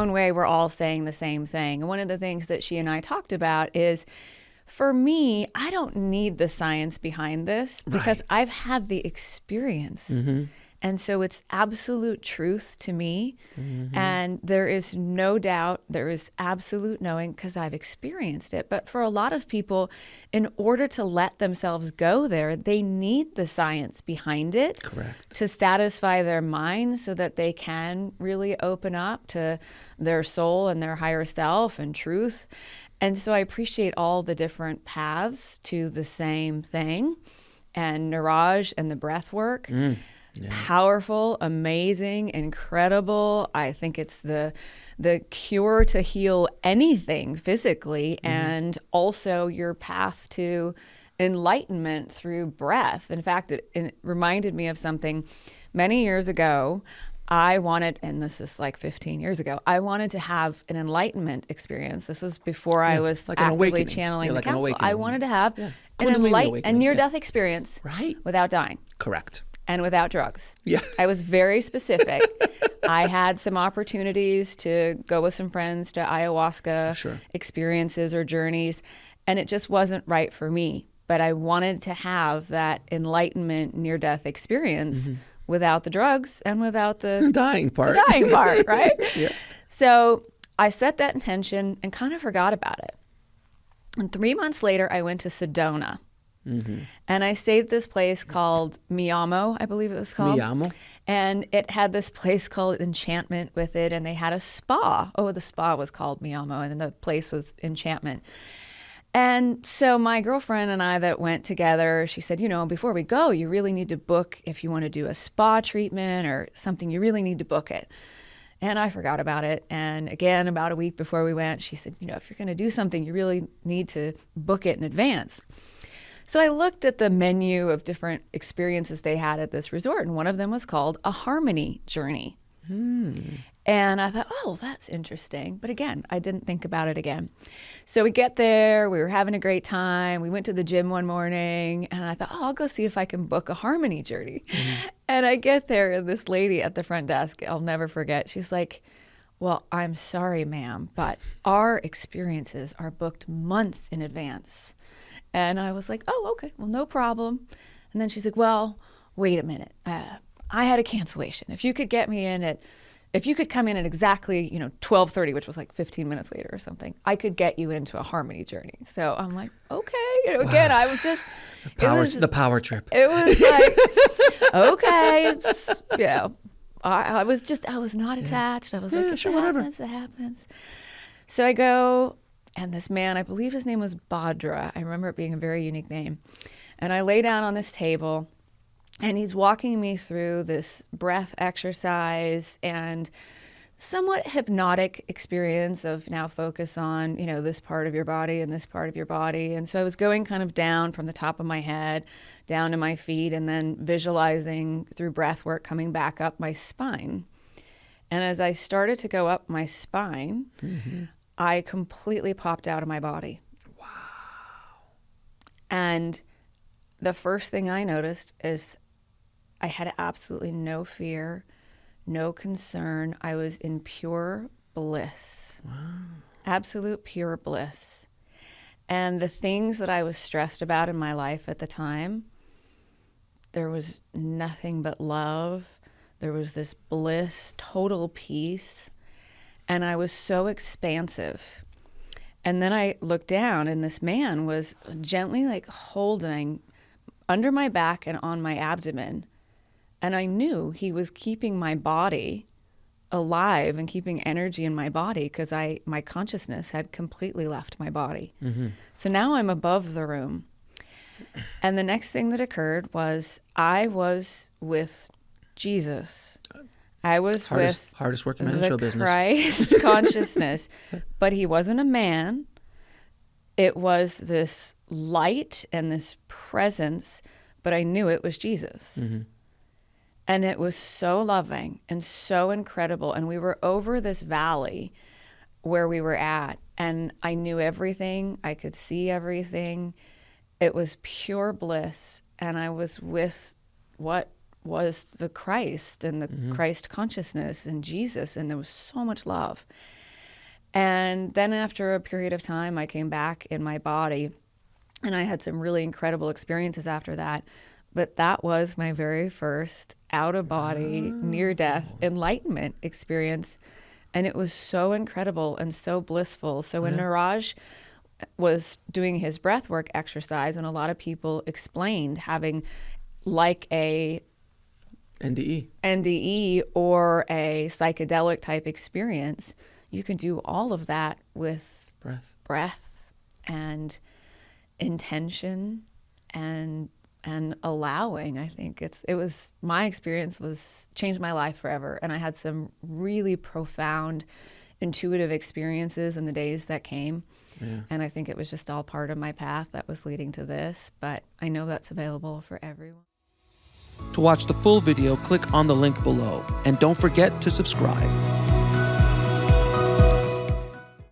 own way, we're all saying the same thing. And one of the things that she and I talked about is, for me, I don't need the science behind this because I've had the experience. And so it's absolute truth to me. And there is no doubt, there is absolute knowing because I've experienced it. But for a lot of people, in order to let themselves go there, they need the science behind it to satisfy their mind so that they can really open up to their soul and their higher self and truth. And so I appreciate all the different paths to the same thing. And Niraj and the breath work. Powerful, amazing, incredible. I think it's the cure to heal anything physically, and also your path to enlightenment through breath. In fact, it reminded me of something many years ago. I wanted, and this is like 15 years ago, I wanted to have an enlightenment experience. This was before I was like actively channeling the council. I wanted to have an enlightenment, a near-death experience without dying. Correct. And without drugs. I was very specific. I had some opportunities to go with some friends to ayahuasca experiences or journeys, and it just wasn't right for me. But I wanted to have that enlightenment near-death experience without the drugs and without the dying part. The dying part, right? So I set that intention and kind of forgot about it. And 3 months later, I went to Sedona. And I stayed at this place called Miyamo, I believe it was called. Miyamo. And it had this place called Enchantment with it, and they had a spa. Oh, the spa was called Miyamo, and the place was Enchantment. And so my girlfriend and I that went together, she said, you know, before we go, you really need to book, if you want to do a spa treatment or something, you really need to book it. And I forgot about it. And again, about a week before we went, she said, you know, if you're going to do something, you really need to book it in advance. So I looked at the menu of different experiences they had at this resort, and one of them was called a harmony journey. And I thought, oh, that's interesting. But again, I didn't think about it again. So we get there, we were having a great time. We went to the gym one morning, and I thought, oh, I'll go see if I can book a harmony journey. And I get there, and this lady at the front desk, I'll never forget, she's like, well, I'm sorry, ma'am, but our experiences are booked months in advance. And I was like, oh, okay, well, no problem. And then she's like, well, wait a minute. I had a cancellation. If you could come in at exactly, 12:30, which was like 15 minutes later or something, I could get you into a harmony journey. So I'm like, okay. Again, I was just... The power trip. It was like, okay. I was not attached. I was like, sure, whatever. It happens. So I go... And this man, I believe his name was Badra. I remember it being a very unique name. And I lay down on this table, and he's walking me through this breath exercise and somewhat hypnotic experience of now focus on, this part of your body and this part of your body. And so I was going kind of down from the top of my head, down to my feet, and then visualizing through breath work coming back up my spine. And as I started to go up my spine, I completely popped out of my body. Wow. And the first thing I noticed is I had absolutely no fear, no concern. I was in pure bliss. Wow. Absolute pure bliss. And the things that I was stressed about in my life at the time, there was nothing but love. There was this bliss, total peace. And I was so expansive. And then I looked down, and this man was gently holding under my back and on my abdomen. And I knew he was keeping my body alive and keeping energy in my body because my consciousness had completely left my body. So now I'm above the room. And the next thing that occurred was I was with Jesus. I was hardest working man in show business. Christ consciousness, but he wasn't a man. It was this light and this presence, but I knew it was Jesus. And it was so loving and so incredible. And we were over this valley where we were at, and I knew everything. I could see everything. It was pure bliss, and I was with what was the Christ and the Christ consciousness and Jesus, and there was so much love. And then after a period of time, I came back in my body, and I had some really incredible experiences after that. But that was my very first out-of-body, near-death enlightenment experience. And it was so incredible and so blissful. So when Niraj was doing his breathwork exercise, and a lot of people explained having like a NDE or a psychedelic type experience, you can do all of that with breath and intention and allowing. I think it was my experience was changed my life forever, and I had some really profound intuitive experiences in the days that came. And I think it was just all part of my path that was leading to this, but I know that's available for everyone. To watch the full video, click on the link below, and don't forget to subscribe.